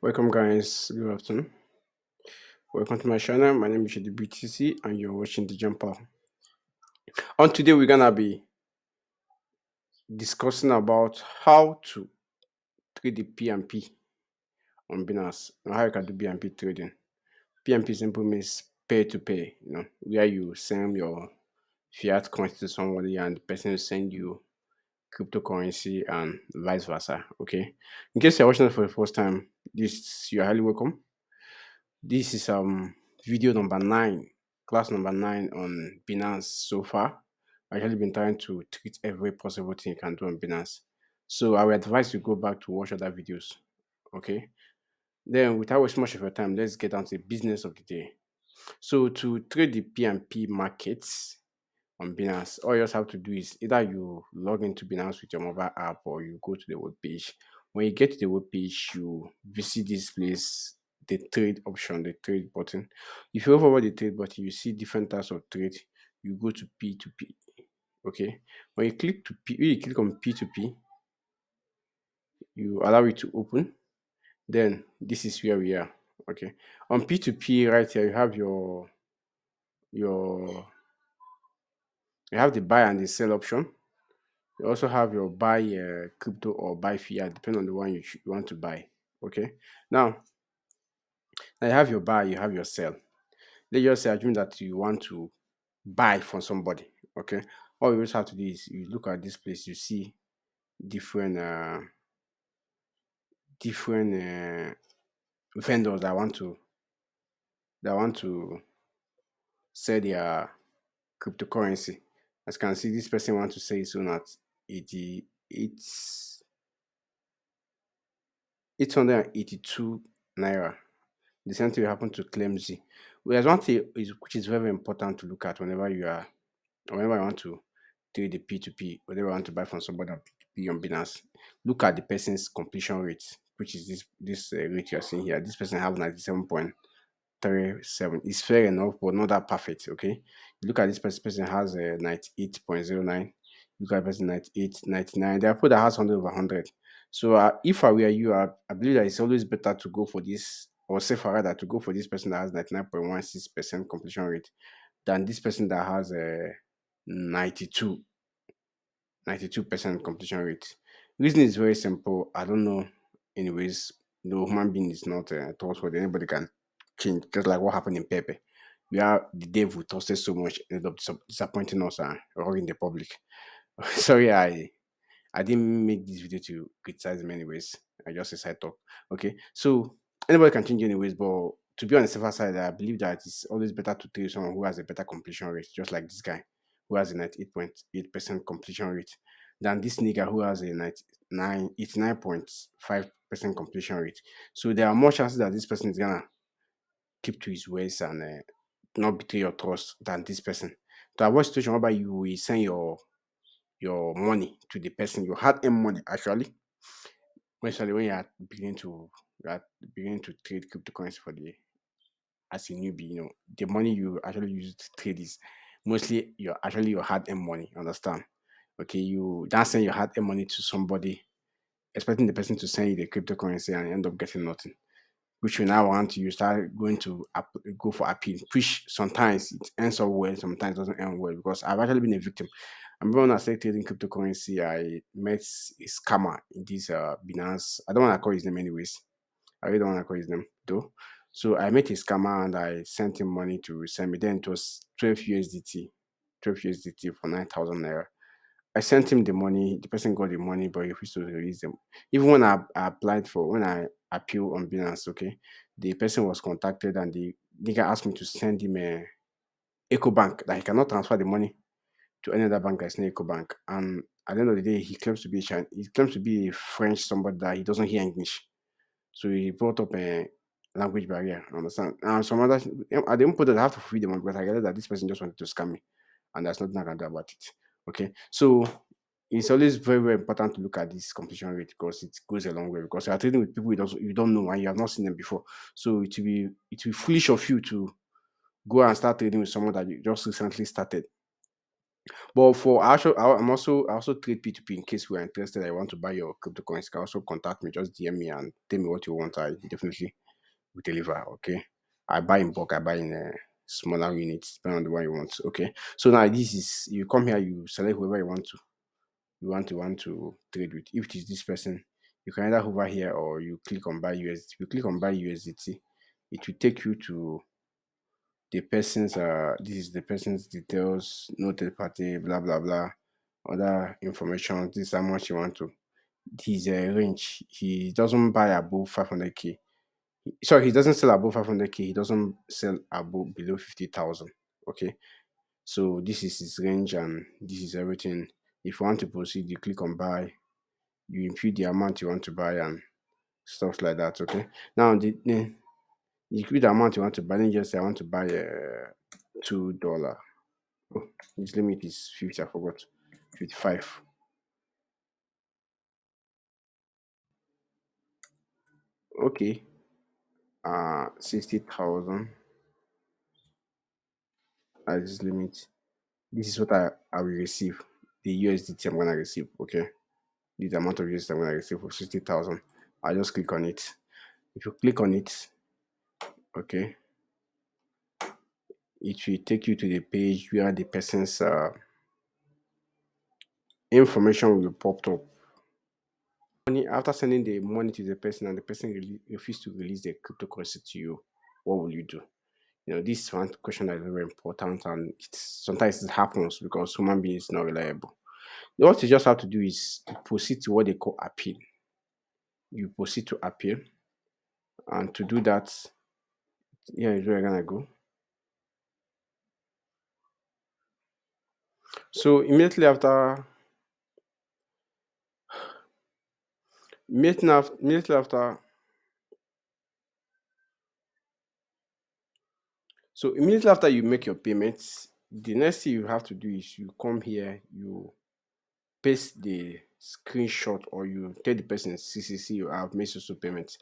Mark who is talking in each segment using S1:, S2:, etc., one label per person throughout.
S1: Welcome, guys. Good afternoon. Welcome to my channel. My name is BTC, and you're watching degenpal. On today, we're gonna be discussing about how to trade the P&P on Binance and how you can do P&P trading. P&P simply means pay to pay. Where you send your fiat coins to somebody and the person will send you cryptocurrency and vice versa. Okay. In case you're watching it for the first time, you're highly welcome. This is video number 9, class number 9 on Binance so far. I've actually been trying to treat every possible thing you can do on Binance. So I would advise you go back to watch other videos. Okay. Then without wasting much of your time, let's get down to the business of the day. So to trade the P&P markets on Binance, all you just have to do is either you log into Binance with your mobile app or you go to the web page. When you get to the web page, you visit this place, the trade option, the trade button. If you hover over the trade button, you see different types of trade. You go to P2P. Okay. When you click on P2P, you allow it to open. Then this is where we are. Okay. On P2P right here, your you have the buy and the sell option. You also have your buy crypto or buy fiat, depending on the one you want to buy. Okay. Now you have your buy, you have your sell. Let's just say assume that you want to buy from somebody. Okay. All you just have to do is you look at this place, you see different vendors that want to sell their cryptocurrency. As you can see, this person wants to sell his own at 882 naira. The same thing will happen to claim Z. Whereas one thing which is very important to look at whenever you want to trade the P2P, whenever you want to buy from somebody on P2P on Binance, look at the person's completion rate, which is this rate you are seeing here. This person have 97.37. It's fair enough, but not that perfect. Okay, look at this person has 98.09. Look at the person 98, 99. There are people that has 100 over 100. So if I were you, I believe that it's always better to go for this, or safer rather, to go for this person that has 99.16% completion rate than this person that has a 92% completion rate. Reason is very simple. I don't know. Anyways, no human being is not trustworthy. Anybody can change, just like what happened in Pepe. Where the devil trusted so much ended up disappointing us and roaring the public. Sorry, I didn't make this video to criticize him anyways. I just a side talk. Okay. So anybody can change anyways, but to be on the safer side, I believe that it's always better to trade someone who has a better completion rate, just like this guy who has a 98.8% completion rate, than this nigga who has a 89.5% completion rate. So there are more chances that this person is gonna keep to his ways and not betray your trust than this person. To avoid situation whereby you will send your money to the person, your hard earned money actually, especially when you are beginning to trade cryptocurrency for the as a newbie, the money you actually use to trade is mostly your hard earned money, understand? Okay, you don't send your hard earned money to somebody expecting the person to send you the cryptocurrency and end up getting nothing. Which you now want to you start going to go for appeal, which sometimes it ends up well, sometimes it doesn't end well because I've actually been a victim. I remember when I started trading cryptocurrency, I met a scammer in this Binance. I don't want to call his name anyways. I really don't want to call his name though. So I met a scammer and I sent him money to send me. Then it was 12 USDT for 9,000 naira. I sent him the money. The person got the money, but he refused to release them. Even when I applied for when I appeal on Binance, okay, the person was contacted and the nigga asked me to send him a EcoBank that he cannot transfer the money to any other bank that's not EcoBank. And at the end of the day, he claims to be a French somebody that he doesn't hear English. So he brought up a language barrier. Understand? And some other at the input that I have to feed them because I realized that this person just wanted to scam me, and there's nothing I can do about it. Okay, so it's always very very important to look at this completion rate because it goes a long way. Because you are trading with people you don't know and you have not seen them before, so it will be foolish of you to go and start trading with someone that you just recently started. But for actual, I also trade P2P in case we are interested. I want to buy your cryptocurrency. You can also contact me, just DM me and tell me what you want. I definitely will deliver. Okay. I buy in bulk. I buy in smaller units, depending on the one you want. Okay. So now this is, you come here, you select whoever you want to trade with. If it is this person, you can either hover here or you click on buy USDT. If you click on buy USDT, it will take you to the person's this is the person's details, no third party, blah blah blah, other information. This is how much you want to. His range. He doesn't buy above 500k. Sorry, he doesn't sell above 500k. He doesn't sell above below 50,000. Okay, so this is his range and this is everything. If you want to proceed, you click on buy. You input the amount you want to buy and stuff like that. Okay. Now you input the amount you want to buy. Then just say I want to buy $2. Oh, this limit is 50. I forgot. 55. Okay. 60,000 as this limit. This is what I will receive. The USDT I'm gonna receive. Okay. This amount of USDT I'm gonna receive for 60,000. I just click on it. If you click on it, okay, it will take you to the page where the person's information will pop up. Money after sending the money to the person and the person refuse to release the cryptocurrency to you, what will you do? This is one question that is very important, and sometimes it happens because human beings is not reliable. What you just have to do is to proceed to what they call appeal. You proceed to appeal, and to do that, here is where you're gonna go. So immediately after you make your payments, the next thing you have to do is you come here, you paste the screenshot, or you tell the person CCC you have made social payment,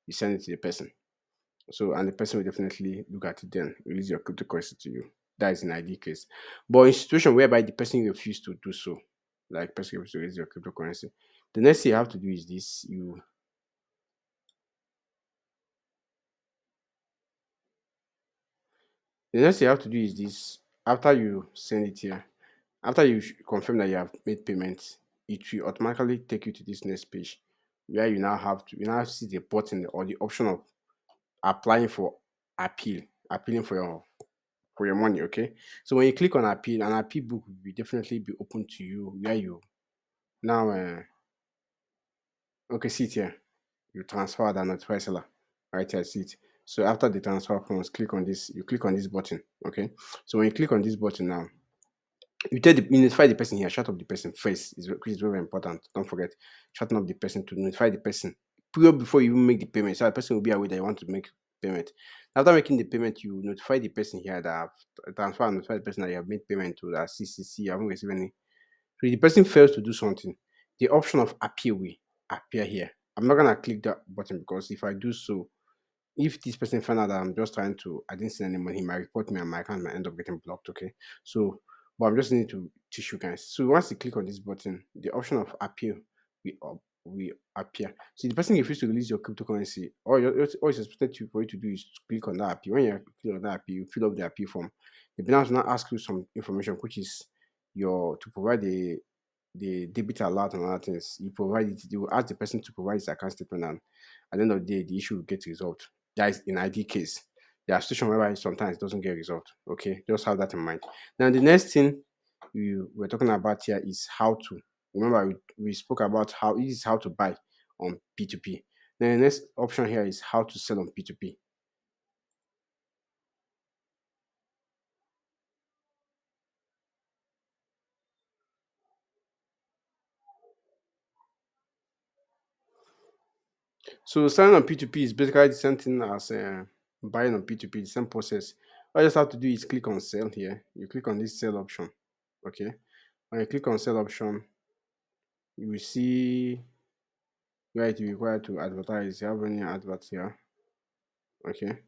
S1: you send it to the person. So, and the person will definitely look at it, then release your cryptocurrency to you. That is an ideal case. But in situation whereby the person refuse to do so, like person refuse to release your cryptocurrency, the next thing you have to do is this. The next thing you have to do is this. After you send it here, after you confirm that you have made payment, it will automatically take you to this next page where you now see the button or the option of applying for appealing for your money. Okay. So when you click on appeal, an appeal book will definitely be open to you where you now okay, see it here. You transfer that notify seller. Right here, see it. So after the transfer funds, click on this, you click on this button. Okay. So when you click on this button now, you notify the person here, shut up the person first, which is very important. Don't forget, shutting up the person to notify the person prior before you even make the payment. So the person will be aware that you want to make payment. After making the payment, you notify the person here that have transfer and notify the person that you have made payment to that CCC, you haven't received any. So if the person fails to do something, the option of appeal will appear here. I'm not gonna click that button because if I do so, if this person find out that I'm just trying to, I didn't send any money, he might report me and my account might end up getting blocked. Okay. So, but I'm just need to teach you guys. So once you click on this button, the option of appeal will appear. So the person refuses to release your cryptocurrency, all it's expected for you to do is to click on that appeal. When you click on that appeal, you fill up the appeal form. The Binance will now ask you some information, which is your to provide the debit alert and other things. You provide it, you will ask the person to provide his account statement, and at the end of the day, the issue will get resolved. That is in ideal case. There are situations whereby sometimes it doesn't get resolved. Okay, just have that in mind. Now, the next thing we're talking about here is how to. Remember, we spoke about how it is how to buy on P2P. Then the next option here is how to sell on P2P. So selling on P2P is basically the same thing as buying on P2P, the same process. All you just have to do is click on sell here. You click on this sell option. Okay. When you click on sell option, you will see where it will require to advertise. You have any adverts here? Okay.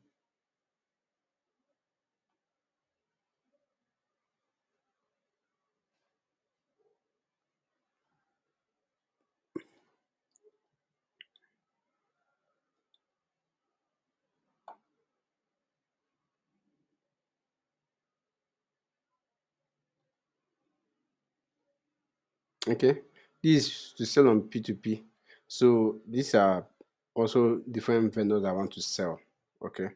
S1: Okay, this is to sell on P2P. So these are also different vendors I want to sell. Okay,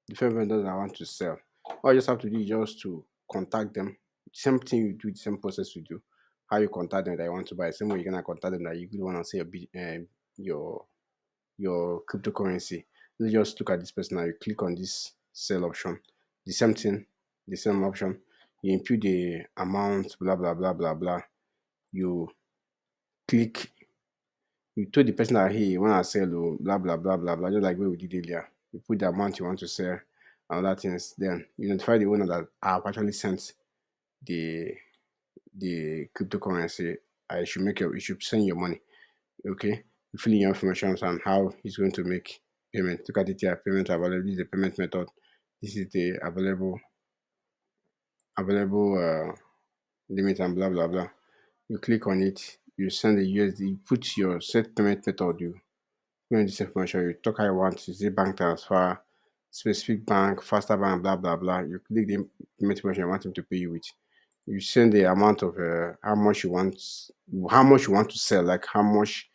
S1: different vendors I want to sell. All you just have to do is just to contact them. Same thing you do, the same process you do. How you contact them that you want to buy. Same way you're gonna contact them that you really want to sell your cryptocurrency. You just look at this person and you click on this sell option. The same thing, the same option. You input the amount, blah blah blah blah blah. You click, you told the person that, hey, you want to sell, oh, blah blah blah blah blah, just like what we did earlier. You put the amount you want to sell and other things. Then you notify the owner that I've actually sent the cryptocurrency. You should send your money. Okay, you fill in your information and how he's going to make payment. Look at it here, payment available. This is the payment method. This is the available limit and blah blah blah. You click on it. You send the USD. You put your set payment method. You put this information. You talk how you want. Is it bank transfer, specific bank, faster bank, blah blah blah. You click the payment information you want him to pay you with. You send the amount of how much you want to sell, like how much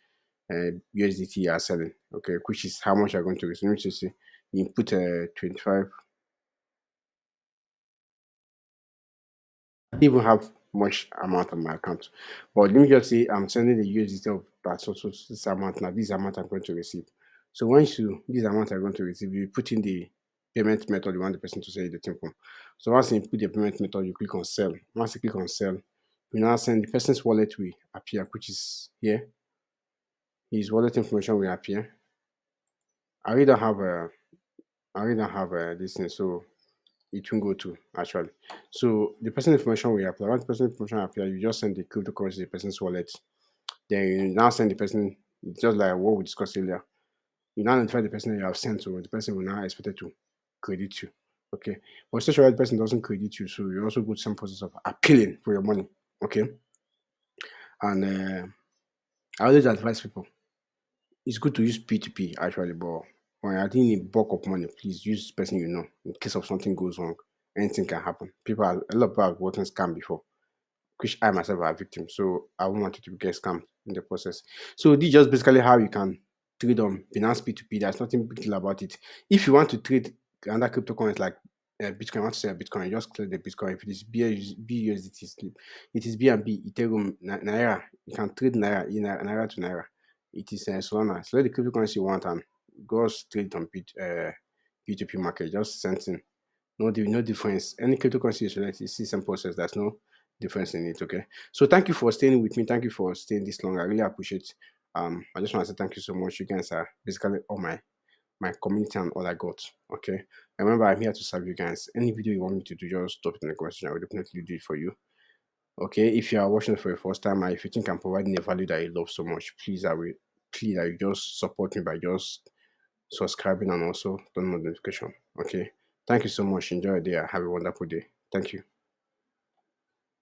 S1: USDT you are selling, okay, which is how much you're going to receive. Let me just say you put 25. I don't even have much amount on my account, but let me just say I'm sending the USDT of that so this amount. Now this amount I'm going to receive. So once you this amount I'm going to receive, you put in the payment method you want the person to sell the thing from. So once you put the payment method, you click on sell. Once you click on sell, you now send the person's wallet will appear, which is here. His wallet information will appear. I really don't have a this thing, so it won't go to actually. So the person information will apply. Once the person information appear, you just send the cryptocurrency to the person's wallet. Then you now send the person, just like what we discussed earlier. You now notify the person that you have sent to. The person will now expected to credit you. Okay. But such the person doesn't credit you, so you also go to some process of appealing for your money. Okay. And I always advise people it's good to use P2P actually, but when you're dealing in bulk of money, please use person you know in case of something goes wrong. Anything can happen. A lot of people have gotten scammed before, which I myself are a victim. So I won't want you to get scammed in the process. So this is just basically how you can trade on Binance P2P. There's nothing big deal about it. If you want to trade another cryptocurrency like Bitcoin, you want to sell Bitcoin, you just click the Bitcoin. If it is BUSDT, it is BNB, Ethereum, Naira. You can trade Naira, Naira to Naira. It is Solana. Select the cryptocurrency you want and go straight on P2P market. Just send in. No difference. Any cryptocurrency you select, it's the same process. There's no difference in it. Okay. So thank you for staying with me. Thank you for staying this long. I really appreciate. I just want to say thank you so much. You guys are basically all my community and all I got. Okay. Remember, I'm here to serve you guys. Any video you want me to do, just drop it in the question. I will definitely do it for you. Okay. If you are watching for the first time, and if you think I'm providing a value that you love so much, please, I will just support me by just subscribing and also turn on notification. Okay. Thank you so much. Enjoy your day. Have a wonderful day. Thank you.